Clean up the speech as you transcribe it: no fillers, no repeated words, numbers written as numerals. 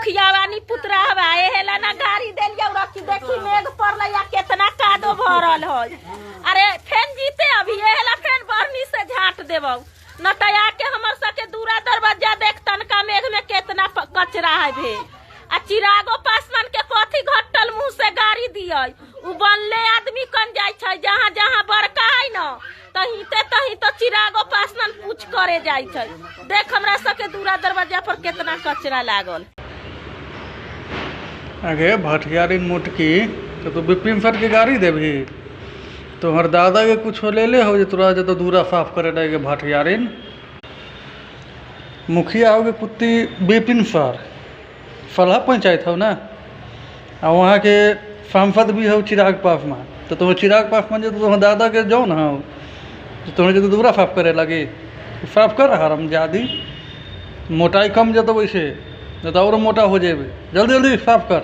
मुखिया वानी पुतरा हवा हेला ना गाड़ी देलिया रखी देखी मेघ पड़ल या केतना कादो भरल है। अरे फेन जीते अभी हेला फेन बरनी से झाट देबौ न तया के हमर सके दूरा दरवाजा देख तनका मेघ में केतना कचरा है भे। आ चिरागो पासवान के कथी घटल मुंह से गाड़ी दिय उ बनले आदमी कन जाय छै जहां जहां बड़का है न तही तो चिरागो पासवान पूछ करे जाय छै। देख हमरा सके दूरा दरवाजा पर केतना कचरा लागल। आगे भटियारी मुटकी तो विपिन सर की गाड़ी देवी तोहर दादा के कुछ ले ले हो जे तोरा जो तो दूरा साफ करे लगे भटियारिन मुखिया हो के कुत्ती विपिन सर फलाह पंचायत हो ना आ वहाँ के सांसद भी हो चिराग पासवान तो तुम्हें चिराग पासवान जो तुम्हारे दादा के जाओ ना हो तो तुम्हें जो दूरा साफ करे लगे साफ कर हरम जादी मोटाई कम जतो वैसे नहीं तो और मोटा हो जाए जल्दी जल्दी साफ कर।